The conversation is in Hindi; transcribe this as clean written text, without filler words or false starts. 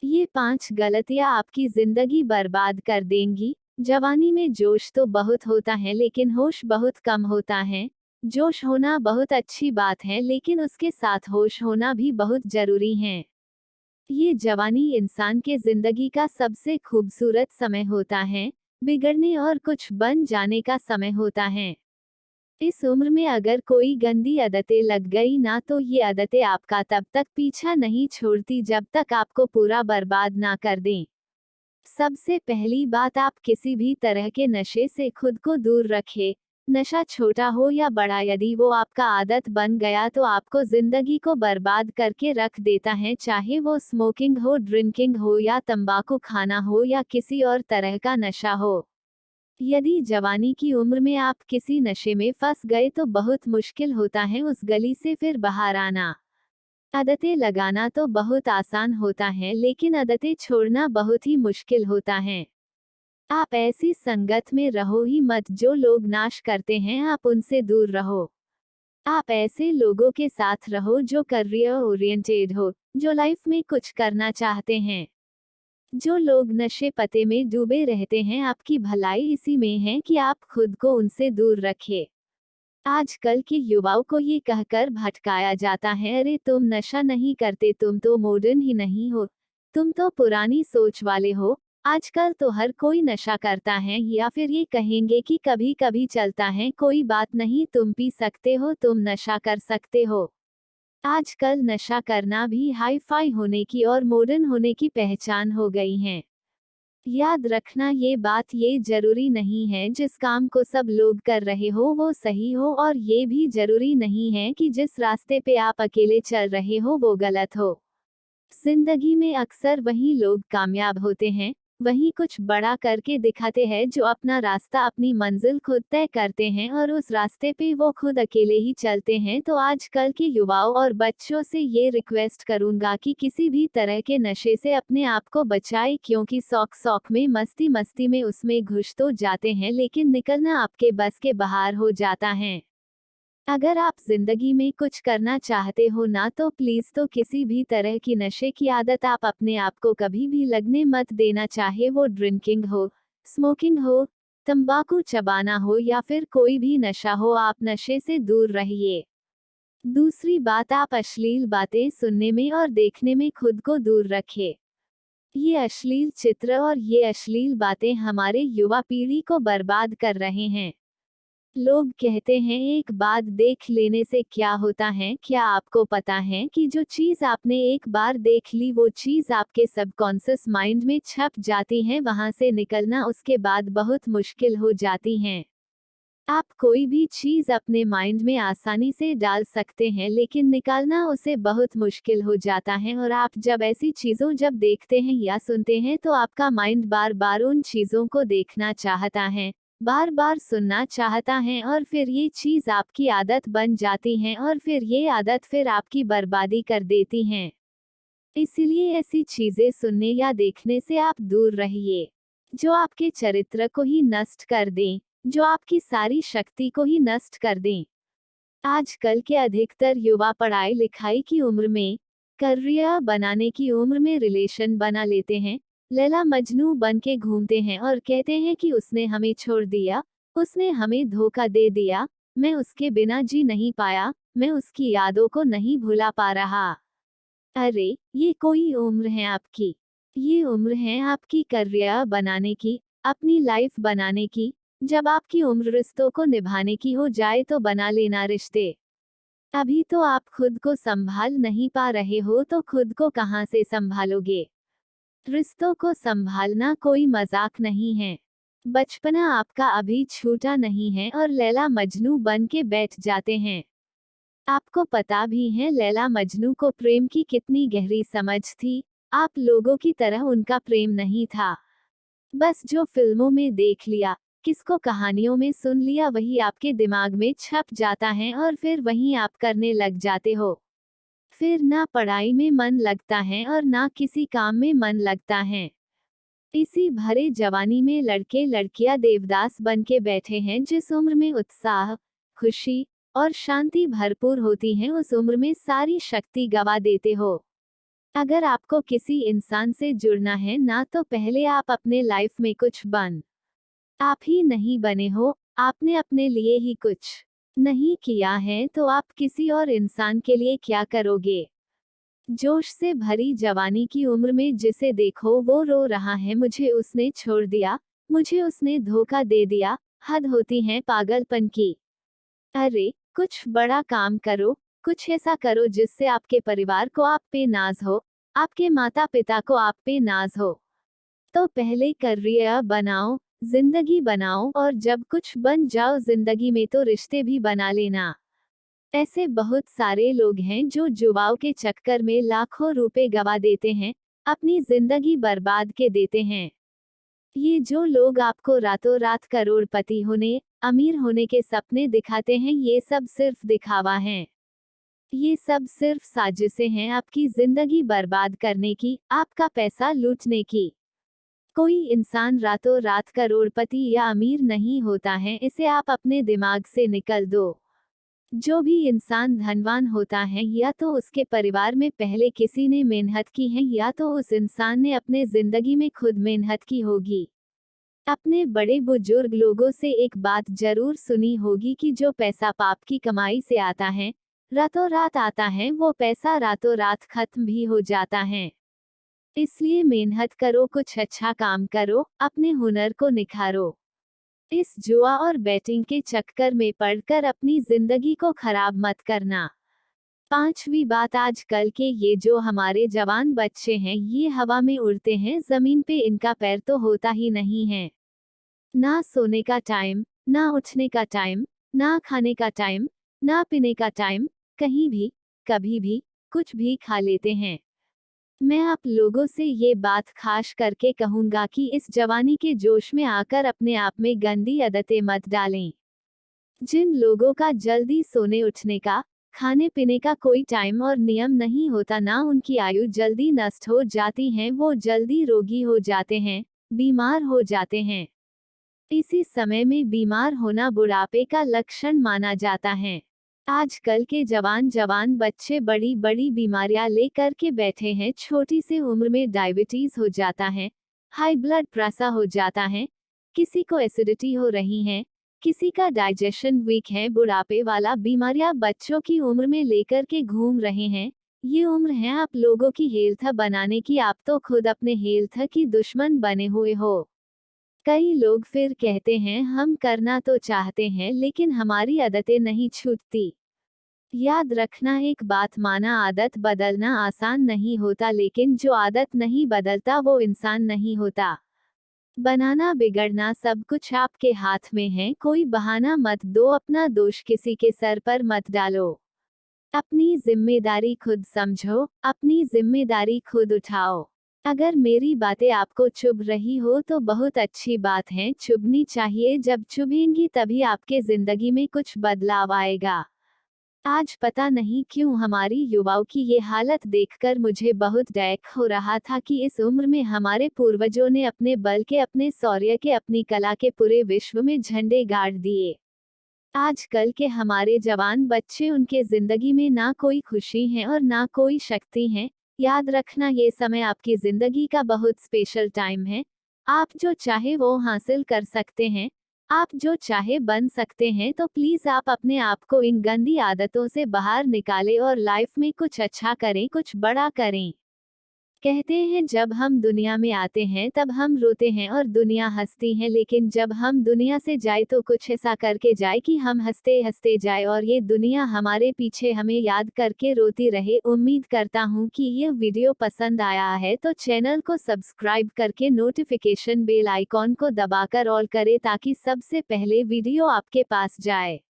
ये 5 गलतियां आपकी जिंदगी बर्बाद कर देंगी। जवानी में जोश तो बहुत होता है लेकिन होश बहुत कम होता है। जोश होना बहुत अच्छी बात है लेकिन उसके साथ होश होना भी बहुत जरूरी है। ये जवानी इंसान के जिंदगी का सबसे खूबसूरत समय होता है। बिगड़ने और कुछ बन जाने का समय होता है। इस उम्र में अगर कोई गंदी आदतें लग गई ना तो ये आदतें आपका तब तक पीछा नहीं छोड़ती जब तक आपको पूरा बर्बाद ना कर दें। सबसे पहली बात, आप किसी भी तरह के नशे से खुद को दूर रखें। नशा छोटा हो या बड़ा, यदि वो आपका आदत बन गया तो आपको जिंदगी को बर्बाद करके रख देता है, चाहे वो स्मोकिंग हो, ड्रिंकिंग हो या तंबाकू खाना हो या किसी और तरह का नशा हो। यदि जवानी की उम्र में आप किसी नशे में फंस गए तो बहुत मुश्किल होता है उस गली से फिर बाहर आना। आदतें लगाना तो बहुत आसान होता है लेकिन आदतें छोड़ना बहुत ही मुश्किल होता है। आप ऐसी संगत में रहो ही मत जो लोग नाश करते हैं, आप उनसे दूर रहो। आप ऐसे लोगों के साथ रहो जो करियर ओरिएंटेड हो, जो लाइफ में कुछ करना चाहते हैं। जो लोग नशे पते में डूबे रहते हैं, आपकी भलाई इसी में है कि आप खुद को उनसे दूर रखें। आजकल के युवाओं को ये कहकर भटकाया जाता है, अरे तुम नशा नहीं करते, तुम तो मॉडर्न ही नहीं हो, तुम तो पुरानी सोच वाले हो। आजकल तो हर कोई नशा करता है, या फिर ये कहेंगे कि कभी कभी चलता है, कोई बात नहीं, तुम पी सकते हो, तुम नशा कर सकते हो। आजकल नशा करना भी हाई फाई होने की और मॉडर्न होने की पहचान हो गई है। याद रखना ये बात, ये जरूरी नहीं है जिस काम को सब लोग कर रहे हो वो सही हो, और ये भी जरूरी नहीं है कि जिस रास्ते पे आप अकेले चल रहे हो वो गलत हो। जिंदगी में अक्सर वही लोग कामयाब होते हैं, वही कुछ बड़ा करके दिखाते हैं, जो अपना रास्ता, अपनी मंजिल खुद तय करते हैं और उस रास्ते पे वो खुद अकेले ही चलते हैं। तो आजकल के युवाओं और बच्चों से ये रिक्वेस्ट करूंगा कि किसी भी तरह के नशे से अपने आप को बचाए, क्योंकि शौक शौक में, मस्ती मस्ती में उसमें घुस तो जाते हैं लेकिन निकलना आपके बस के बाहर हो जाता है। अगर आप जिंदगी में कुछ करना चाहते हो ना तो प्लीज तो किसी भी तरह की नशे की आदत आप अपने आप को कभी भी लगने मत देना, चाहे वो ड्रिंकिंग हो, स्मोकिंग हो, तंबाकू चबाना हो या फिर कोई भी नशा हो, आप नशे से दूर रहिए। दूसरी बात, आप अश्लील बातें सुनने में और देखने में खुद को दूर रखें। ये अश्लील चित्र और ये अश्लील बातें हमारे युवा पीढ़ी को बर्बाद कर रहे हैं। लोग कहते हैं एक बात देख लेने से क्या होता है, क्या आपको पता है कि जो चीज आपने एक बार देख ली वो चीज आपके सबकॉन्शियस माइंड में छप जाती है, वहां से निकलना उसके बाद बहुत मुश्किल हो जाती है। आप कोई भी चीज अपने माइंड में आसानी से डाल सकते हैं लेकिन निकालना उसे बहुत मुश्किल हो जाता है, और आप जब ऐसी चीजों जब देखते हैं या सुनते हैं तो आपका माइंड बार बार उन चीजों को देखना चाहता है, बार बार सुनना चाहता है, और फिर ये चीज आपकी आदत बन जाती है और फिर ये आदत फिर आपकी बर्बादी कर देती हैं। इसीलिए ऐसी चीजें सुनने या देखने से आप दूर रहिए जो आपके चरित्र को ही नष्ट कर दें, जो आपकी सारी शक्ति को ही नष्ट कर दें। आजकल के अधिकतर युवा पढ़ाई लिखाई की उम्र में, करियर बनाने की उम्र में रिलेशन बना लेते हैं, लैला मजनू बन के घूमते हैं और कहते हैं कि उसने हमें छोड़ दिया, उसने हमें धोखा दे दिया, मैं उसके बिना जी नहीं पाया, मैं उसकी यादों को नहीं भुला पा रहा। अरे, ये कोई उम्र है आपकी? ये उम्र है आपकी करियर बनाने की, अपनी लाइफ बनाने की। जब आपकी उम्र रिश्तों को निभाने की हो जाए तो बना लेना रिश्ते। अभी तो आप खुद को संभाल नहीं पा रहे हो तो खुद को कहां से संभालोगे? रिश्तों को संभालना कोई मजाक नहीं है। बचपना आपका अभी छूटा नहीं है और लैला मजनू बन के बैठ जाते हैं। आपको पता भी है लैला मजनू को प्रेम की कितनी गहरी समझ थी। आप लोगों की तरह उनका प्रेम नहीं था। बस जो फिल्मों में देख लिया, किसको कहानियों में सुन लिया, वही आपके दिमाग में छप जाता है और फिर वही आप करने लग जाते हो। फिर ना पढ़ाई में मन लगता है और ना किसी काम में मन लगता है। इसी भरे जवानी में लड़के लड़कियां देवदास बन के बैठे हैं। जिस उम्र में उत्साह, खुशी और शांति भरपूर होती है, उस उम्र में सारी शक्ति गवा देते हो। अगर आपको किसी इंसान से जुड़ना है ना, तो पहले आप अपने लाइफ में कुछ बन। आप ही नहीं बने हो, आपने अपने लिए ही कुछ नहीं किया है, तो आप किसी और इंसान के लिए क्या करोगे। जोश से भरी जवानी की उम्र में जिसे देखो वो रो रहा है, मुझे उसने छोड़ दिया, मुझे उसने धोखा दे दिया। हद होती है पागलपन की। अरे, कुछ बड़ा काम करो, कुछ ऐसा करो जिससे आपके परिवार को आप पे नाज हो, आपके माता पिता को आप पे नाज हो। तो पहले करियर बनाओ, जिंदगी बनाओ, और जब कुछ बन जाओ जिंदगी में तो रिश्ते भी बना लेना। ऐसे बहुत सारे लोग हैं जो जुआओं के चक्कर में लाखों रुपए गवा देते हैं, अपनी जिंदगी बर्बाद के देते हैं। ये जो लोग आपको रातों रात करोड़पति होने, अमीर होने के सपने दिखाते हैं, ये सब सिर्फ दिखावा है। ये सब सिर्फ साजिशें हैं आपकी जिंदगी बर्बाद करने की, आपका पैसा लूटने की। कोई इंसान रातों रात करोड़पति या अमीर नहीं होता है, इसे आप अपने दिमाग से निकल दो। जो भी इंसान धनवान होता है, या तो उसके परिवार में पहले किसी ने मेहनत की है, या तो उस इंसान ने अपने जिंदगी में खुद मेहनत की होगी। अपने बड़े बुजुर्ग लोगों से एक बात जरूर सुनी होगी कि जो पैसा पाप की कमाई से आता है, रातों रात आता है, वो पैसा रातों रात खत्म भी हो जाता है। इसलिए मेहनत करो, कुछ अच्छा काम करो, अपने हुनर को निखारो। इस जुआ और बैटिंग के चक्कर में पड़कर अपनी जिंदगी को खराब मत करना। पांचवी बात, आजकल के ये जो हमारे जवान बच्चे हैं, ये हवा में उड़ते हैं, जमीन पे इनका पैर तो होता ही नहीं है। ना सोने का टाइम, ना उठने का टाइम, ना खाने का टाइम, ना पीने का टाइम, कहीं भी, कभी भी, कुछ भी खा लेते हैं। मैं आप लोगों से ये बात खास करके कहूंगा कि इस जवानी के जोश में आकर अपने आप में गंदी आदतें मत डालें। जिन लोगों का जल्दी सोने उठने का, खाने पीने का कोई टाइम और नियम नहीं होता, ना उनकी आयु जल्दी नष्ट हो जाती है, वो जल्दी रोगी हो जाते हैं, बीमार हो जाते हैं। इसी समय में बीमार होना बुढ़ापे का लक्षण माना जाता है। आजकल के जवान जवान बच्चे बड़ी बड़ी बीमारियां लेकर के बैठे हैं, छोटी सी उम्र में डायबिटीज हो जाता है, हाई ब्लड प्रेशर हो जाता है, किसी को एसिडिटी हो रही है, किसी का डाइजेशन वीक है। बुढ़ापे वाला बीमारियां बच्चों की उम्र में लेकर के घूम रहे हैं। ये उम्र है आप लोगों की हेल्थ बनाने की, आप तो खुद अपने हेल्थ की दुश्मन बने हुए हो। कई लोग फिर कहते हैं हम करना तो चाहते हैं, लेकिन हमारी आदतें नहीं छूटती। याद रखना एक बात, माना आदत बदलना आसान नहीं होता, लेकिन जो आदत नहीं बदलता वो इंसान नहीं होता। बनाना बिगड़ना सब कुछ आपके हाथ में है, कोई बहाना मत दो, अपना दोष किसी के सर पर मत डालो। अपनी जिम्मेदारी खुद समझो, अपनी जिम्मेदारी खुद उठाओ। अगर मेरी बातें आपको चुभ रही हो तो बहुत अच्छी बात है, चुभनी चाहिए, जब चुभेंगी तभी आपके जिंदगी में कुछ बदलाव आएगा। आज पता नहीं क्यों हमारी युवाओं की ये हालत देखकर मुझे बहुत डैक हो रहा था कि इस उम्र में हमारे पूर्वजों ने अपने बल के, अपने शौर्य के, अपनी कला के पूरे विश्व में झंडे गाड़ दिए। आजकल के हमारे जवान बच्चे, उनके जिंदगी में ना कोई खुशी है और ना कोई शक्ति है। याद रखना ये समय आपकी जिंदगी का बहुत स्पेशल टाइम है। आप जो चाहे वो हासिल कर सकते हैं, आप जो चाहे बन सकते हैं, तो प्लीज आप अपने आप को इन गंदी आदतों से बाहर निकालें और लाइफ में कुछ अच्छा करें, कुछ बड़ा करें। कहते हैं जब हम दुनिया में आते हैं तब हम रोते हैं और दुनिया हंसती है, लेकिन जब हम दुनिया से जाए तो कुछ ऐसा करके जाए कि हम हंसते हंसते जाए और ये दुनिया हमारे पीछे हमें याद करके रोती रहे। उम्मीद करता हूँ कि ये वीडियो पसंद आया है, तो चैनल को सब्सक्राइब करके नोटिफिकेशन बेल आइकॉन को दबाकर ऑल करें, ताकि सबसे पहले वीडियो आपके पास जाए।